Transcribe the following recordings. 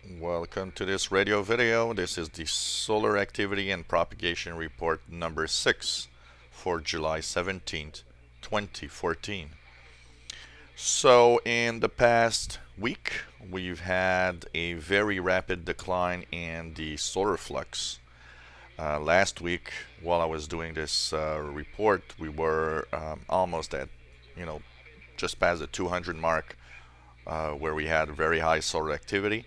Welcome to this radio video. This is the Solar Activity and Propagation Report number 6 for July 17th, 2014. So in the past week, we've had a very rapid decline in the solar flux. Last week, while I was doing this report, we were almost at, just past the 200 mark, where we had very high solar activity.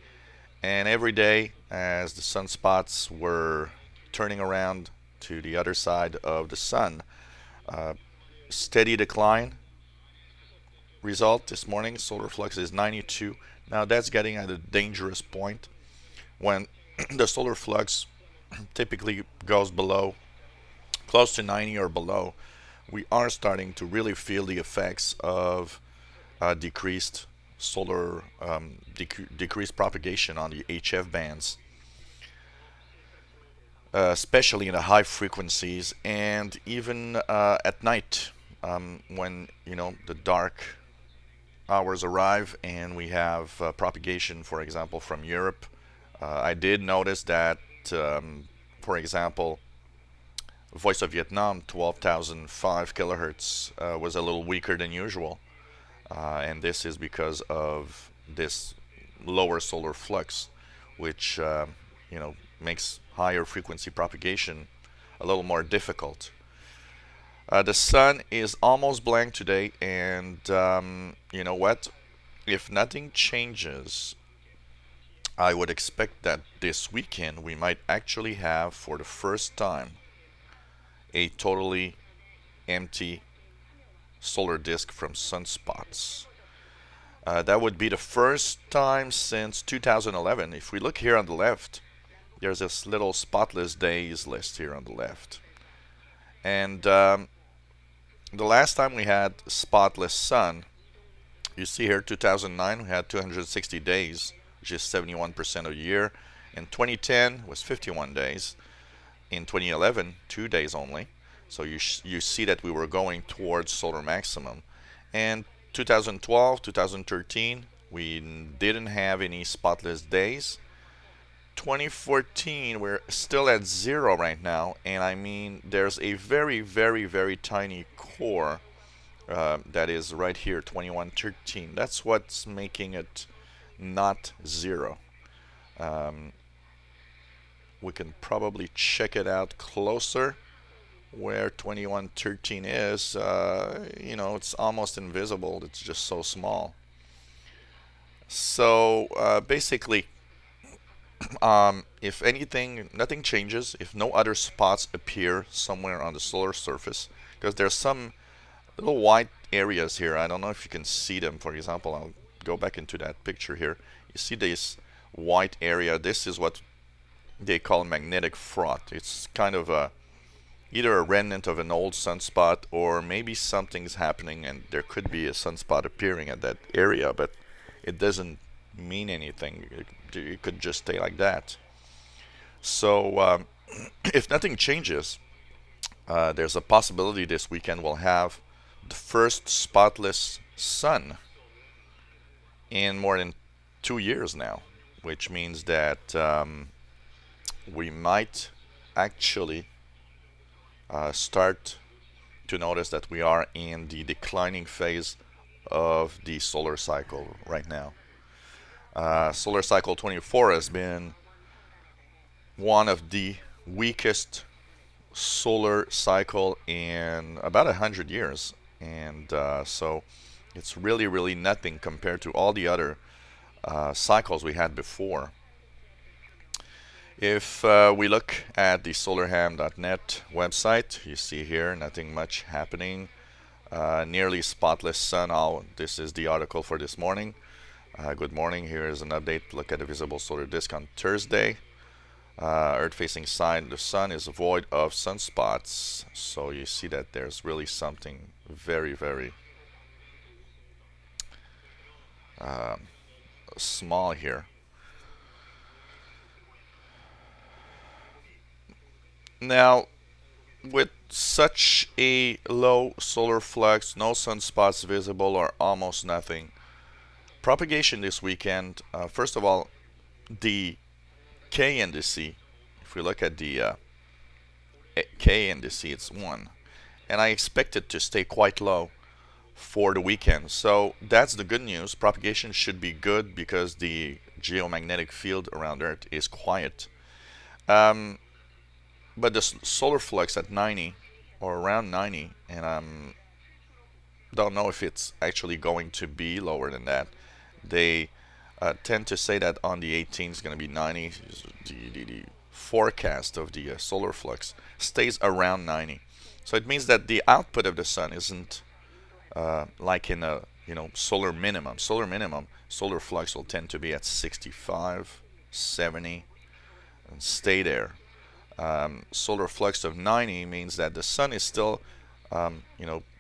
And every day, as the sunspots were turning around to the other side of the sun, steady decline. Result this morning, solar flux is 92. Now that's getting at a dangerous point when the solar flux typically goes below, close to 90 or below. We are starting to really feel the effects of decreased solar decreased propagation on the HF bands, especially in the high frequencies, and even at night, when the dark hours arrive and we have propagation, for example, from Europe. I did notice that, for example, Voice of Vietnam 12,005 kilohertz was a little weaker than usual. And this is because of this lower solar flux, which makes higher frequency propagation a little more difficult. The sun is almost blank today, and you know what? If nothing changes, I would expect that this weekend we might actually have, for the first time, a totally empty solar disk from sunspots. That would be the first time since 2011. If we look here on the left, there's this little spotless days list here on the left. And the last time we had spotless sun, you see here 2009 we had 260 days, which is 71% of the year. In 2010 was 51 days. In 2011, 2 days only. So you see that we were going towards solar maximum. And 2012, 2013, we didn't have any spotless days. 2014, we're still at 0 right now. And I mean, there's a very, very, very tiny core that is right here, 2113. That's what's making it not 0. We can probably check it out closer. Where 2113 is, it's almost invisible. It's just so small. So basically, if anything, nothing changes, if no other spots appear somewhere on the solar surface, because there's some little white areas here. I don't know if you can see them. For example, I'll go back into that picture here. You see this white area. This is what they call magnetic froth. It's kind of either a remnant of an old sunspot, or maybe something's happening and there could be a sunspot appearing at that area, but it doesn't mean anything. It could just stay like that. So if nothing changes, there's a possibility this weekend we'll have the first spotless sun in more than 2 years now, which means that we might actually start to notice that we are in the declining phase of the solar cycle right now. Solar cycle 24 has been one of the weakest solar cycle in about 100 years, and so it's really, really nothing compared to all the other cycles we had before. If we look at the solarham.net website, you see here nothing much happening. Nearly spotless sun. This is the article for this morning. Good morning. Here is an update. Look at the visible solar disk on Thursday. Earth-facing side of the sun is void of sunspots. So you see that there's really something very, very small here. Now, with such a low solar flux, no sunspots visible or almost nothing, propagation this weekend, first of all, the K indice, if we look at the K indice, it's 1. And I expect it to stay quite low for the weekend. So that's the good news. Propagation should be good because the geomagnetic field around Earth is quiet. Um, but the solar flux at 90 or around 90, and I don't know if it's actually going to be lower than that. They tend to say that on the 18th is going to be 90. The forecast of the solar flux stays around 90. So it means that the output of the sun isn't like in a solar minimum. Solar flux will tend to be at 65, 70, and stay there. Solar flux of 90 means that the sun is still,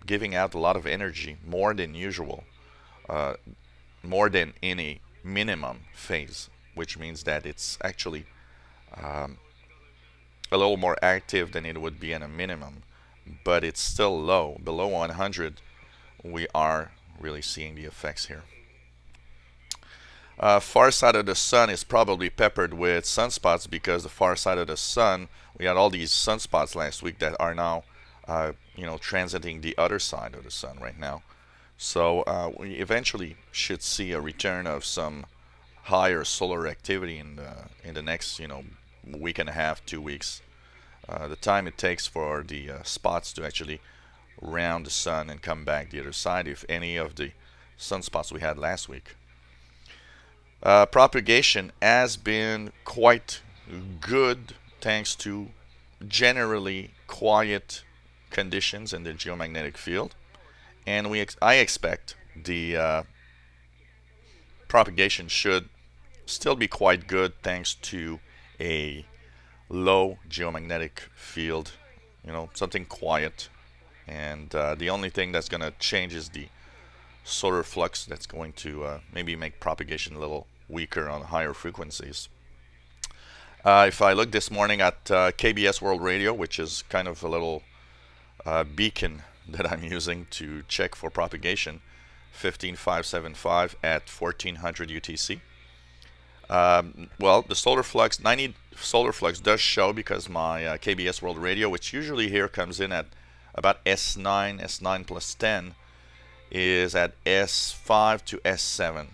giving out a lot of energy, more than usual, more than in a minimum phase, which means that it's actually a little more active than it would be in a minimum, but it's still low. Below 100, we are really seeing the effects here. Far side of the sun is probably peppered with sunspots because the far side of the sun, we had all these sunspots last week that are now, transiting the other side of the sun right now. So we eventually should see a return of some higher solar activity in the next, week and a half, 2 weeks. The time it takes for the spots to actually round the sun and come back the other side, if any of the sunspots we had last week. Propagation has been quite good thanks to generally quiet conditions in the geomagnetic field, and I expect the propagation should still be quite good thanks to a low geomagnetic field, something quiet, and the only thing that's going to change is the solar flux that's going to maybe make propagation a little weaker on higher frequencies. If I look this morning at KBS World Radio, which is kind of a little beacon that I'm using to check for propagation, 15575 at 1400 UTC. Well, the solar flux, 90 solar flux does show because my KBS World Radio, which usually here comes in at about S9, S9 plus 10, is at S5 to S7.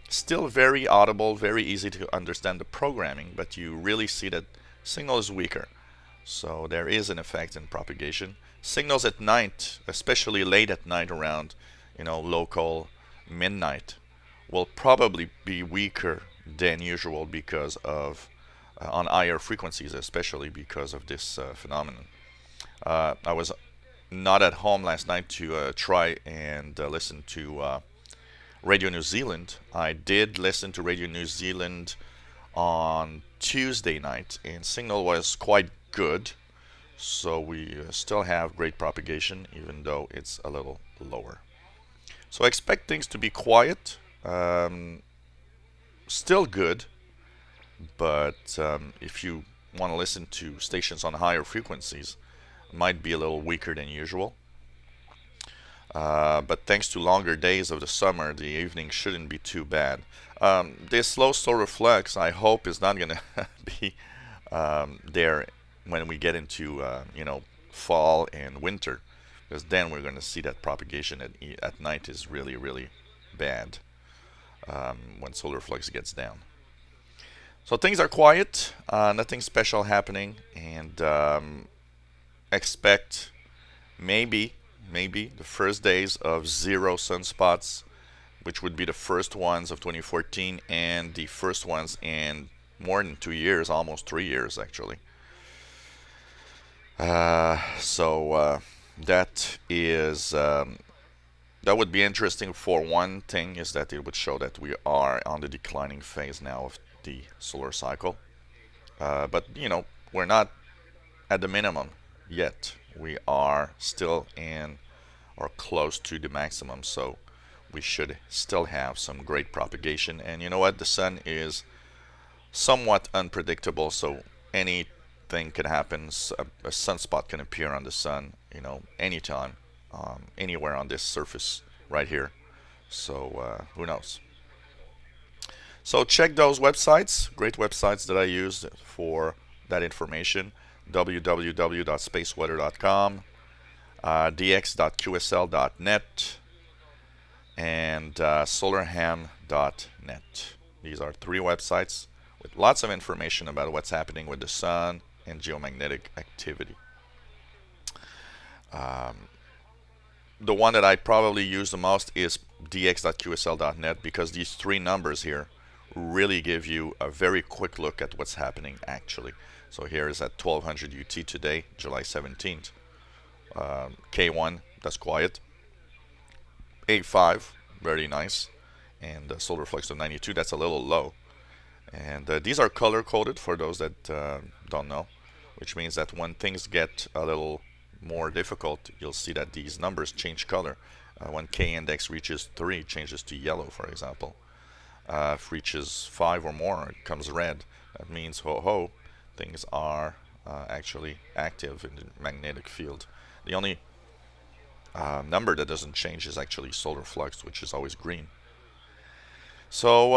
Still very audible, very easy to understand the programming, but you really see that signal is weaker. So there is an effect in propagation. Signals at night, especially late at night around, local midnight, will probably be weaker than usual because of, on higher frequencies, especially because of this phenomenon. I was not at home last night to try and listen to Radio New Zealand. I did listen to Radio New Zealand on Tuesday night, and signal was quite good. So we still have great propagation, even though it's a little lower. So I expect things to be quiet, still good, but if you want to listen to stations on higher frequencies, it might be a little weaker than usual. But thanks to longer days of the summer, the evening shouldn't be too bad. This low solar flux, I hope, is not going to be there when we get into fall and winter, because then we're going to see that propagation at night is really, really bad when solar flux gets down. So things are quiet, nothing special happening, and expect maybe the first days of 0 sunspots, which would be the first ones of 2014 and the first ones in more than 2 years, almost 3 years actually. So that is that would be interesting. For one thing is that it would show that we are on the declining phase now of the solar cycle. But we're not at the minimum yet. We are still in or close to the maximum, so we should still have some great propagation. And you know what? The sun is somewhat unpredictable, so anything can happen. A sunspot can appear on the sun, anytime, anywhere on this surface right here. So who knows? So check those websites, great websites that I use for that information: www.spaceweather.com, dx.qsl.net, and solarham.net. These are three websites with lots of information about what's happening with the sun and geomagnetic activity. Um, the one that I probably use the most is dx.qsl.net, because these three numbers here really give you a very quick look at what's happening actually. So here is at 1200 UT today, July 17th. K1, that's quiet. A5, very nice. And solar flux of 92, that's a little low. And these are color coded for those that don't know, which means that when things get a little more difficult, you'll see that these numbers change color. When K index reaches 3, it changes to yellow, for example. If it reaches 5 or more, it becomes red. That means, ho ho, things are actually active in the magnetic field. The only number that doesn't change is actually solar flux, which is always green. So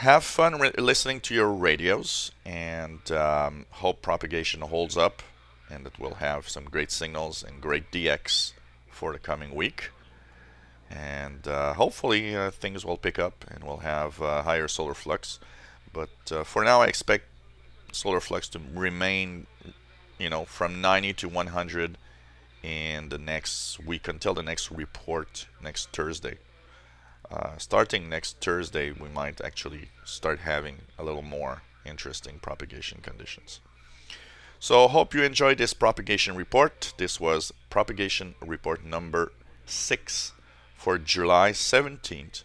have fun listening to your radios, and hope propagation holds up, and that we'll have some great signals and great DX for the coming week. And hopefully things will pick up and we'll have higher solar flux. But for now, I expect solar flux to remain, from 90 to 100 in the next week until the next report next Thursday. Starting next Thursday, we might actually start having a little more interesting propagation conditions. So hope you enjoyed this propagation report. This was propagation report number 6 for July 17th,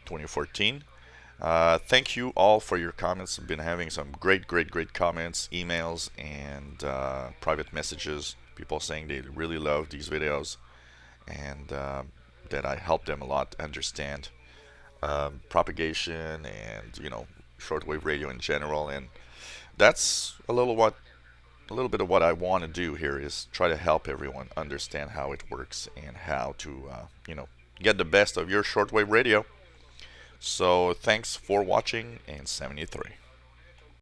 2014. Thank you all for your comments. I've been having some great comments, emails, and private messages. People saying they really love these videos, and that I help them a lot understand propagation and shortwave radio in general. And that's a little bit of what I want to do here, is try to help everyone understand how it works and how to get the best of your shortwave radio. So thanks for watching, and 73.